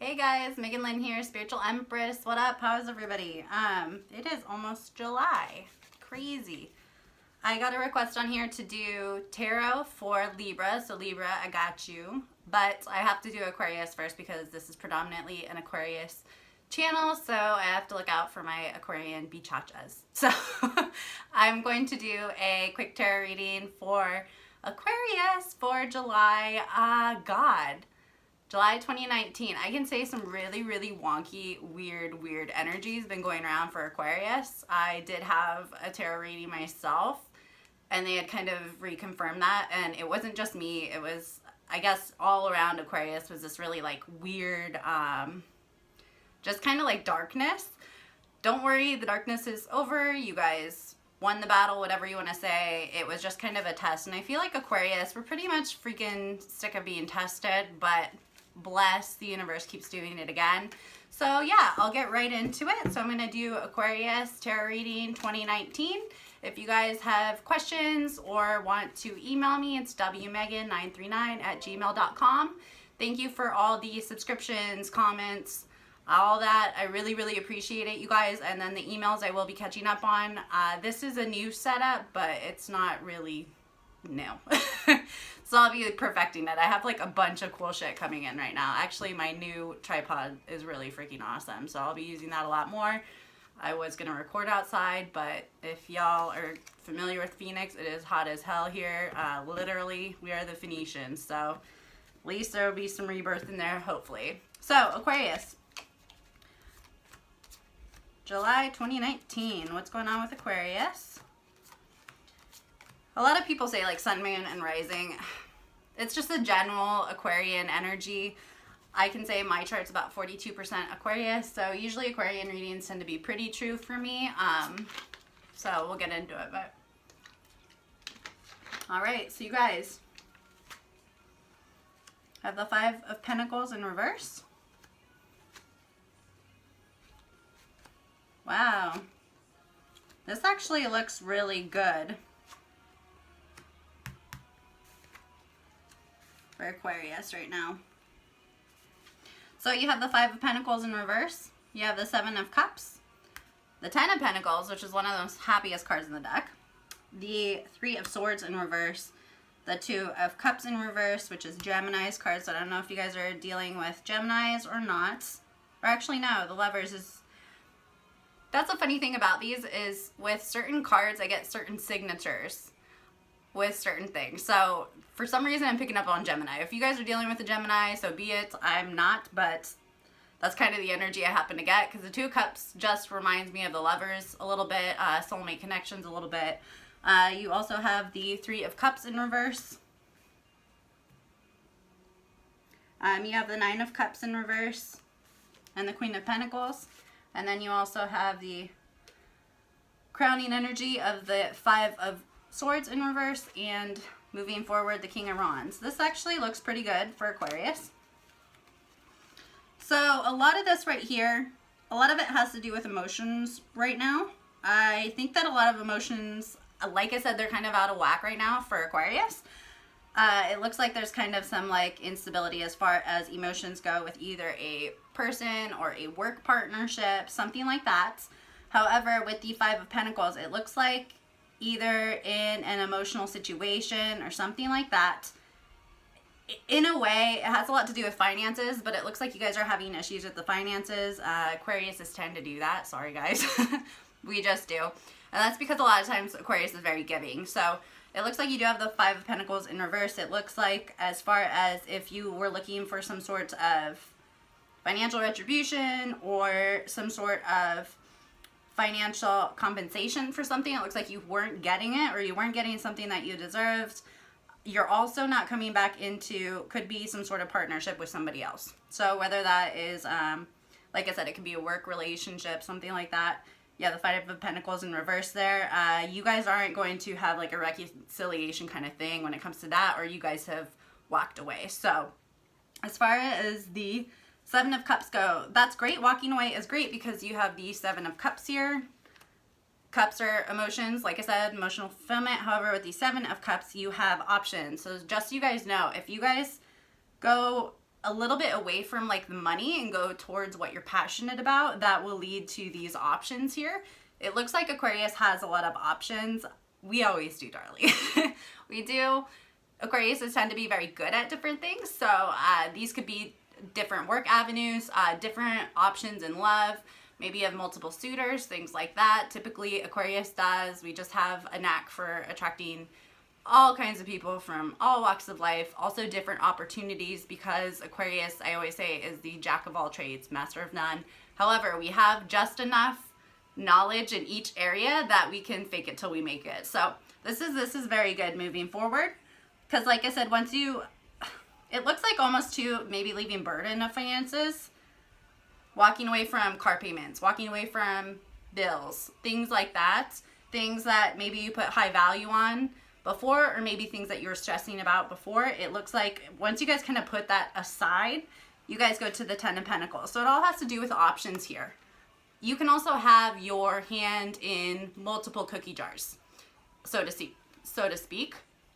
Hey guys, Megan Lynn here, Spiritual Empress. What up? How's everybody? It is almost July. Crazy. I got a request on here to do tarot for Libra. So Libra, I got you. But I have to do Aquarius first because this is predominantly an Aquarius channel. So I have to look out for my Aquarian bichachas. So I'm going to do a quick tarot reading for Aquarius for July. July 2019. I can say some really wonky, weird energies been going around for Aquarius. I did have a tarot reading myself, and they had kind of reconfirmed that, and it wasn't just me. It was, I guess, all around Aquarius was this really like weird, just kind of like darkness. Don't worry, the darkness is over. You guys won the battle, whatever you want to say. It was just kind of a test, and I feel like Aquarius, we're pretty much freaking sick of being tested, but bless, the universe keeps doing it again. So yeah, I'll get right into it. So I'm going to do Aquarius Tarot Reading 2019. If you guys have questions or want to email me, it's wmegan939@gmail.com. Thank you for all the subscriptions, comments, all that. I really appreciate it, you guys. And then the emails I will be catching up on. This is a new setup, but it's not really new. So I'll be perfecting it. I have like a bunch of cool shit coming in right now. Actually, my new tripod is really freaking awesome, so I'll be using that a lot more. I was gonna record outside, but if y'all are familiar with Phoenix, it is hot as hell here. Literally, we are the Phoenicians, so at least there will be some rebirth in there, hopefully. So, Aquarius. July 2019. What's going on with Aquarius? A lot of people say like sun, moon, and rising. It's just a general Aquarian energy. I can say my chart's about 42% Aquarius, so usually Aquarian readings tend to be pretty true for me. So we'll get into it. But all right, so you guys have the Five of Pentacles in reverse. Wow, this actually looks really good for Aquarius right now. So you have the Five of Pentacles in reverse. You have the Seven of Cups, the Ten of Pentacles, which is one of the most happiest cards in the deck, the Three of Swords in reverse, the Two of Cups in reverse, which is Gemini's cards. So I don't know if you guys are dealing with Geminis or not. Or actually, no, the Lovers is... That's a funny thing about these is with certain cards, I get certain signatures with certain things. So for some reason I'm picking up on Gemini. If you guys are dealing with a Gemini, so be it. I'm not, but that's kind of the energy I happen to get, because the Two of Cups just reminds me of the Lovers a little bit, soulmate connections a little bit. You also have the Three of Cups in reverse. You have the Nine of Cups in reverse and the Queen of Pentacles. And then you also have the crowning energy of the Five of Swords in reverse, and moving forward, the King of Wands. This actually looks pretty good for Aquarius. So a lot of this right here, a lot of it has to do with emotions right now. I think that a lot of emotions, like I said, they're kind of out of whack right now for Aquarius. It looks like there's kind of some like instability as far as emotions go with either a person or a work partnership, something like that. However, with the Five of Pentacles, it looks like either in an emotional situation or something like that. In a way, it has a lot to do with finances, but it looks like you guys are having issues with the finances. Aquariuses tend to do that. Sorry, guys. We just do. And that's because a lot of times Aquarius is very giving. So it looks like you do have the Five of Pentacles in reverse. It looks like as far as if you were looking for some sort of financial retribution or some sort of financial compensation for something, it looks like you weren't getting it, or you weren't getting something that you deserved. You're also not coming back into, could be some sort of partnership with somebody else. So whether that is, like I said, it could be a work relationship, something like that. Yeah, the Five of Pentacles in reverse there. You guys aren't going to have like a reconciliation kind of thing when it comes to that, or you guys have walked away. So as far as the Seven of Cups go, that's great. Walking away is great because you have the Seven of Cups here. Cups are emotions, like I said, emotional fulfillment. However, with the Seven of Cups, you have options. So just so you guys know, if you guys go a little bit away from like the money and go towards what you're passionate about, that will lead to these options here. It looks like Aquarius has a lot of options. We always do, darling. We do. Aquariuses tend to be very good at different things. So these could be different work avenues, different options in love. Maybe you have multiple suitors, things like that. Typically Aquarius does. We just have a knack for attracting all kinds of people from all walks of life. Also different opportunities, because Aquarius, I always say, is the jack of all trades, master of none. However, we have just enough knowledge in each area that we can fake it till we make it. So this is very good moving forward, because like I said, once you, it looks like almost to maybe leaving burden of finances, walking away from car payments, walking away from bills, things like that, things that maybe you put high value on before, or maybe things that you were stressing about before. It looks like once you guys kind of put that aside, you guys go to the 10 of Pentacles. So it all has to do with options here. You can also have your hand in multiple cookie jars, so to speak.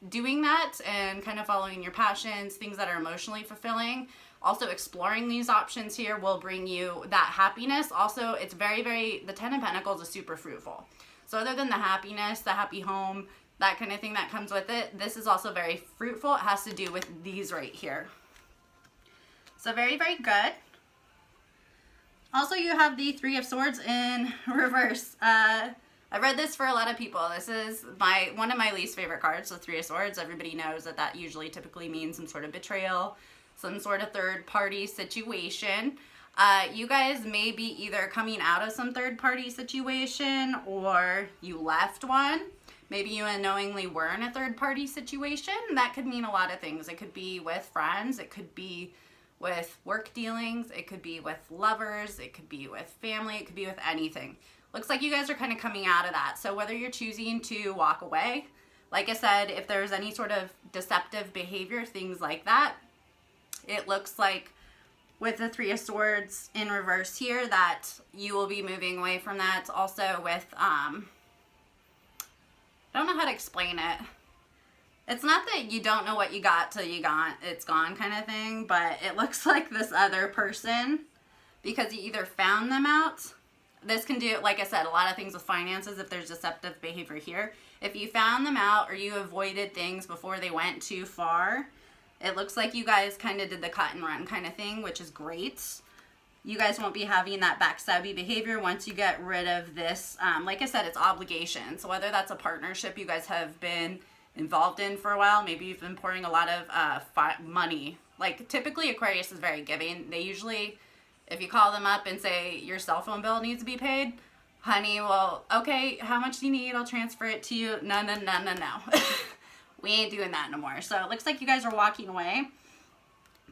Doing that and kind of following your passions, things that are emotionally fulfilling, also exploring these options here will bring you that happiness. Also, it's very, very, the 10 of Pentacles is super fruitful. So other than the happiness, the happy home, that kind of thing that comes with it, this is also very fruitful. It has to do with these right here. So very, very good. Also, you have the Three of Swords in reverse. I read this for a lot of people. This is one of my least favorite cards, the Three of Swords. Everybody knows that that usually typically means some sort of betrayal, some sort of third-party situation. You guys may be either coming out of some third-party situation, or you left one. Maybe you unknowingly were in a third-party situation. That could mean a lot of things. It could be with friends. It could be with work dealings. It could be with lovers. It could be with family. It could be with anything. Looks like you guys are kind of coming out of that. So whether you're choosing to walk away, like I said, if there's any sort of deceptive behavior, things like that, it looks like with the Three of Swords in reverse here that you will be moving away from that. Also with, I don't know how to explain it. It's not that you don't know what you got till it's gone kind of thing, but it looks like this other person, because you either found them out. This can do, like I said, a lot of things with finances if there's deceptive behavior here. If you found them out or you avoided things before they went too far, it looks like you guys kind of did the cut and run kind of thing, which is great. You guys won't be having that backstabby behavior once you get rid of this. Like I said, it's obligation. So whether that's a partnership you guys have been involved in for a while, maybe you've been pouring a lot of money. Like typically Aquarius is very giving. They usually, if you call them up and say your cell phone bill needs to be paid, honey, well, okay, how much do you need? I'll transfer it to you. No. We ain't doing that no more. So it looks like you guys are walking away.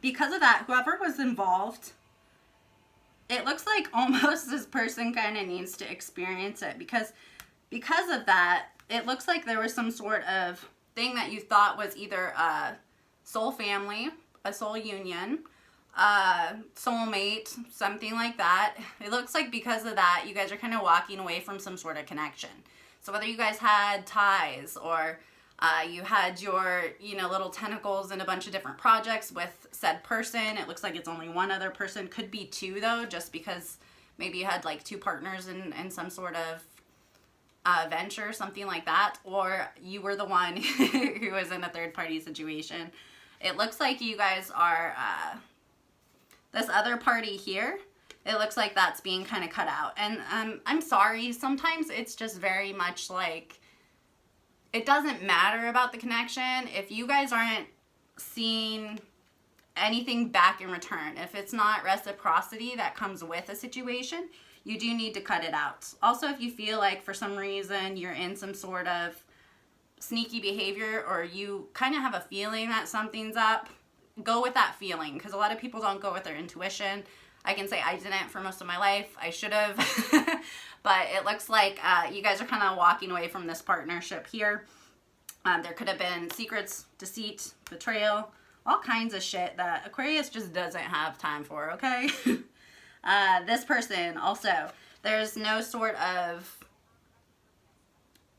Because of that, whoever was involved, it looks like almost this person kind of needs to experience it, because of that, it looks like there was some sort of thing that you thought was either a soul family, a soul union, soulmate, something like that. It looks like because of that, you guys are kind of walking away from some sort of connection. So whether you guys had ties or you had your, little tentacles in a bunch of different projects with said person. It looks like it's only one other person. Could be two, though, just because maybe you had, like, two partners in some sort of venture, something like that. Or you were the one who was in a third-party situation. It looks like you guys are, this other party here, it looks like that's being kind of cut out. And I'm sorry, sometimes it's just very much like, it doesn't matter about the connection if you guys aren't seeing anything back in return. If it's not reciprocity that comes with a situation, you do need to cut it out. Also, if you feel like for some reason you're in some sort of sneaky behavior, or you kind of have a feeling that something's up, go with that feeling, because a lot of people don't go with their intuition. I can say I didn't for most of my life. I should have. But it looks like you guys are kind of walking away from this partnership here. There could have been secrets, deceit, betrayal, all kinds of shit that Aquarius just doesn't have time for, okay? This person also, there's no sort of,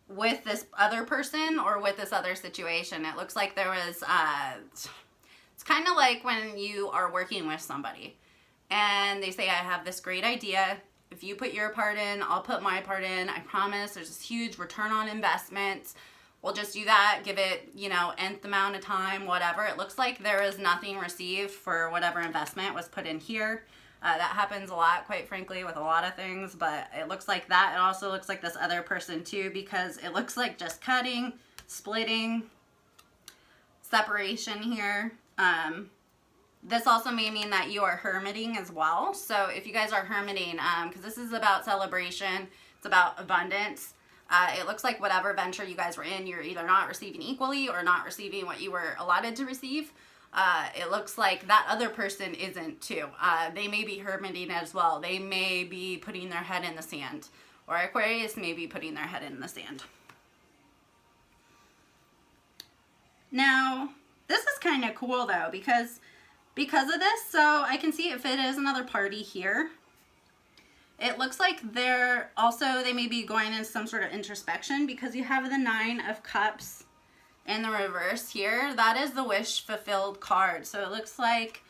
with this other person or with this other situation, it looks like there was, it's It's kind of like when you are working with somebody and they say, I have this great idea. If you put your part in, I'll put my part in. I promise there's this huge return on investment. We'll just do that, give it, you know, nth amount of time, whatever. It looks like there is nothing received for whatever investment was put in here. That happens a lot, quite frankly, with a lot of things, but it looks like that. It also looks like this other person too, because it looks like just cutting, splitting, separation here. This also may mean that you are hermiting as well. So if you guys are hermiting, because this is about celebration, it's about abundance. It looks like whatever venture you guys were in, you're either not receiving equally or not receiving what you were allotted to receive. It looks like that other person isn't too. They may be hermiting as well. They may be putting their head in the sand, or Aquarius may be putting their head in the sand. Now, this is kind of cool though, because of this, so I can see if it is another party here. It looks like they may be going into some sort of introspection, because you have the 9 of Cups in the reverse here. That is the wish fulfilled card. So it looks like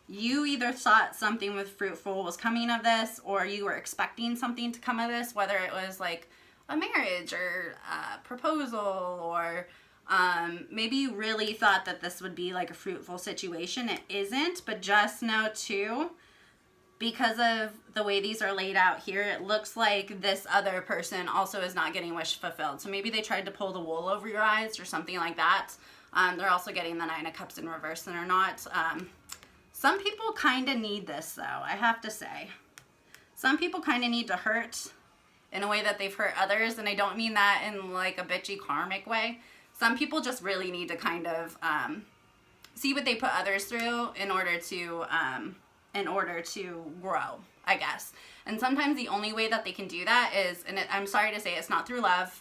you either thought something with fruitful was coming of this, or you were expecting something to come of this, whether it was like a marriage or a proposal, or maybe you really thought that this would be like a fruitful situation. It isn't, but just know too, because of the way these are laid out here, it looks like this other person also is not getting wish fulfilled. So maybe they tried to pull the wool over your eyes or something like that. They're also getting the 9 of Cups in reverse and are not. Some people kind of need this though, I have to say. Some people kind of need to hurt in a way that they've hurt others, and I don't mean that in like a bitchy karmic way. Some people just really need to kind of see what they put others through in order to grow, I guess. And sometimes the only way that they can do that is, and I'm sorry to say, it's not through love.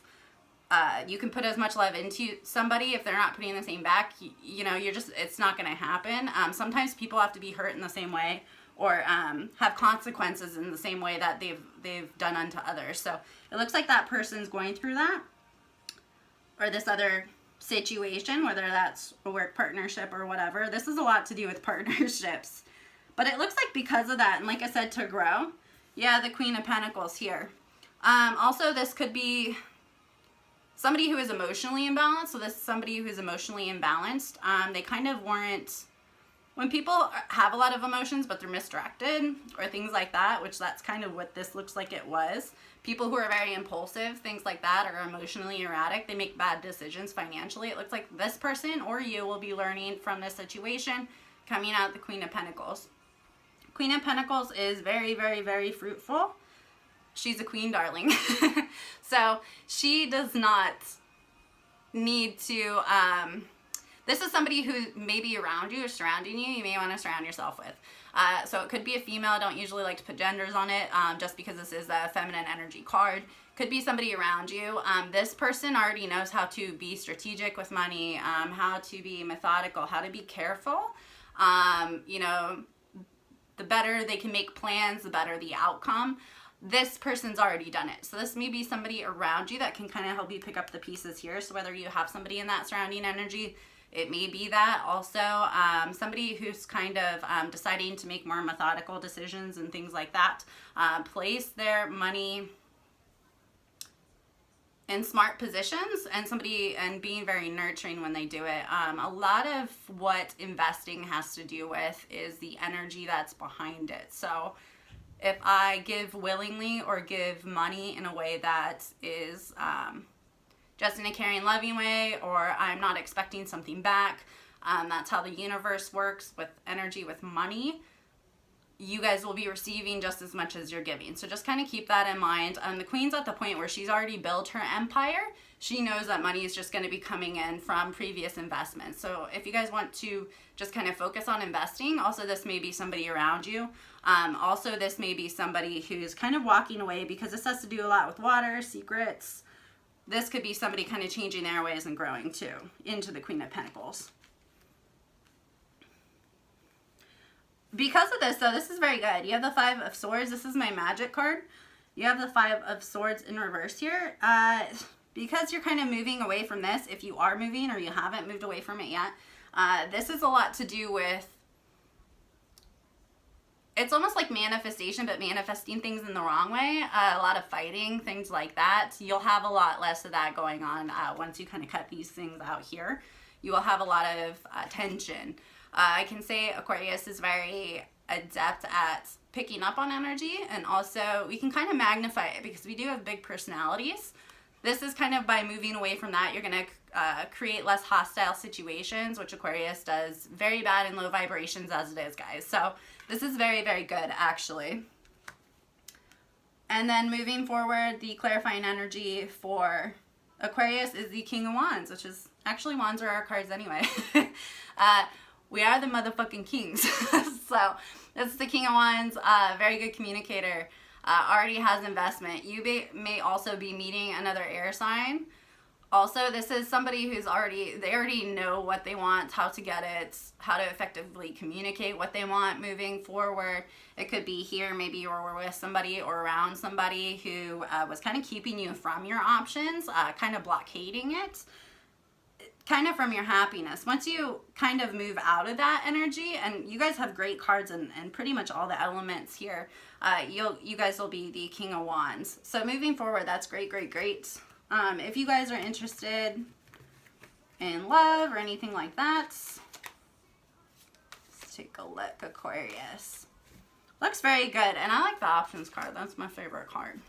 You can put as much love into somebody, if they're not putting the same back, you know, it's not going to happen. Sometimes people have to be hurt in the same way, or have consequences in the same way that they've done unto others. So it looks like that person's going through that, or this other situation, whether that's a work partnership or whatever. This is a lot to do with partnerships. But it looks like because of that, and like I said, to grow, yeah, the Queen of Pentacles here. Also, this could be somebody who is emotionally imbalanced. So this is somebody who is emotionally imbalanced. They kind of weren't, when people have a lot of emotions, but they're misdirected or things like that, which that's kind of what this looks like it was. People who are very impulsive, things like that, are emotionally erratic. They make bad decisions financially. It looks like this person or you will be learning from this situation, coming out the Queen of Pentacles. Queen of Pentacles is very, very, very fruitful. She's a queen, darling. So she does not need to, this is somebody who may be around you or surrounding you. You may want to surround yourself with. So it could be a female. I don't usually like to put genders on it, just because this is a feminine energy card. Could be somebody around you. This person already knows how to be strategic with money, how to be methodical, how to be careful. You know, the better they can make plans, the better the outcome. This person's already done it. So this may be somebody around you that can kind of help you pick up the pieces here. So whether you have somebody in that surrounding energy, it may be that. Also, somebody who's kind of deciding to make more methodical decisions and things like that. Place their money in smart positions, and being very nurturing when they do it. A lot of what investing has to do with is the energy that's behind it. So if I give willingly or give money in a way that is just in a caring, loving way, or I'm not expecting something back, that's how the universe works with energy, with money. You guys will be receiving just as much as you're giving. So just kind of keep that in mind. The Queen's at the point where she's already built her empire. She knows that money is just going to be coming in from previous investments. So if you guys want to just kind of focus on investing, also this may be somebody around you. Also this may be somebody who's kind of walking away, because this has to do a lot with water, secrets. This could be somebody kind of changing their ways and growing too into the Queen of Pentacles. Because of this, though, this is very good. You have the 5 of Swords. This is my magic card. You have the 5 of Swords in reverse here. Because you're kind of moving away from this, if you are moving or you haven't moved away from it yet, This is a lot to do with, it's almost like manifestation, but manifesting things in the wrong way. A lot of fighting, things like that. You'll have a lot less of that going on once you kind of cut these things out here. You will have a lot of tension. I can say Aquarius is very adept at picking up on energy, and also we can kind of magnify it because we do have big personalities. This is kind of by moving away from that, you're going to create less hostile situations, which Aquarius does very bad in low vibrations as it is, guys. So this is very, very good, actually. And then moving forward, the clarifying energy for Aquarius is the King of Wands, which is, actually, Wands are our cards anyway. We are the motherfucking kings. So this is the King of Wands, very good communicator, already has investment. You may also be meeting another air sign. Also, this is somebody who's they already know what they want, how to get it, how to effectively communicate what they want moving forward. It could be here, maybe you were with somebody or around somebody who was kind of keeping you from your options, kind of blockading it, kind of from your happiness. Once you kind of move out of that energy, and you guys have great cards and pretty much all the elements here, you guys will be the King of Wands. So moving forward, that's great, great, great. If you guys are interested in love or anything like that, let's take a look. Aquarius looks very good, and I like the options card. That's my favorite card.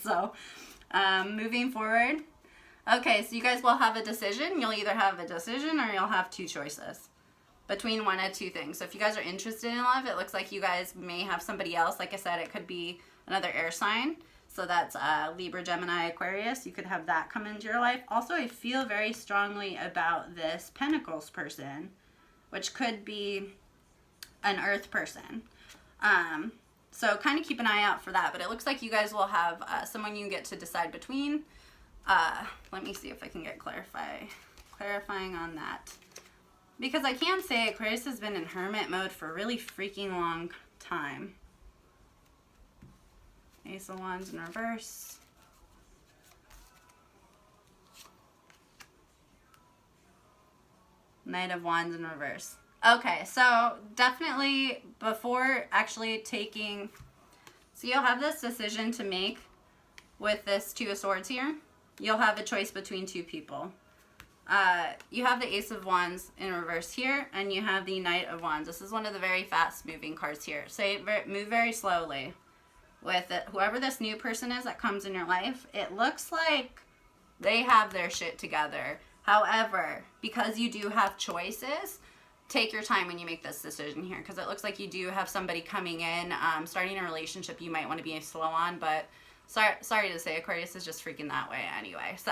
So moving forward, okay, so you guys will have a decision. You'll either have a decision or you'll have two choices between one of two things. So if you guys are interested in love, it looks like you guys may have somebody else. Like I said, it could be another air sign. So that's Libra, Gemini, Aquarius. You could have that come into your life. Also, I feel very strongly about this Pentacles person, which could be an Earth person. So kind of keep an eye out for that. But it looks like you guys will have someone you get to decide between. Let me see if I can get clarifying on that. Because I can say Aquarius has been in hermit mode for a really freaking long time. Ace of Wands in reverse. Knight of Wands in reverse. Okay, so definitely before actually taking, so you'll have this decision to make with this Two of Swords here. You'll have a choice between two people. You have the Ace of Wands in reverse here, and you have the Knight of Wands. This is one of the very fast moving cards here. So move very slowly with it. Whoever this new person is that comes in your life, it looks like they have their shit together. However, because you do have choices, take your time when you make this decision here, because it looks like you do have somebody coming in, starting a relationship you might want to be slow on, but sorry to say, Aquarius is just freaking that way anyway. So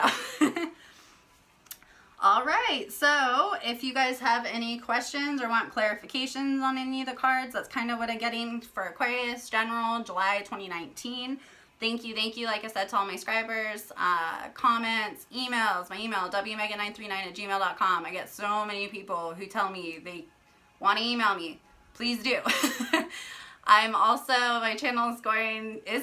all right, so if you guys have any questions or want clarifications on any of the cards, that's kind of what I'm getting for Aquarius General July 2019. Thank you, like I said, to all my subscribers, comments, emails. My email, wmegan939@gmail.com. I get so many people who tell me they want to email me. Please do. I'm also, my channel is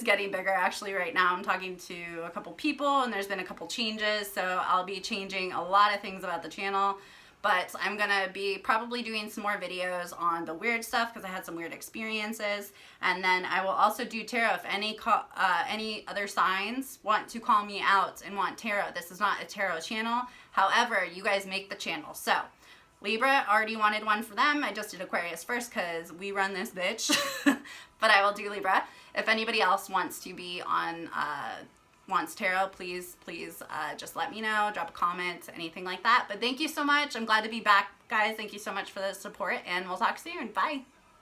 getting bigger actually right now. I'm talking to a couple people and there's been a couple changes, so I'll be changing a lot of things about the channel. But I'm going to be probably doing some more videos on the weird stuff because I had some weird experiences. And then I will also do tarot. If any other signs want to call me out and want tarot, this is not a tarot channel. However, you guys make the channel. So Libra, already wanted one for them. I just did Aquarius first because we run this bitch. But I will do Libra. If anybody else wants to be on wants tarot, please just let me know, drop a comment, anything like that. But thank you so much. I'm glad to be back, guys. Thank you so much for the support, and we'll talk soon. Bye.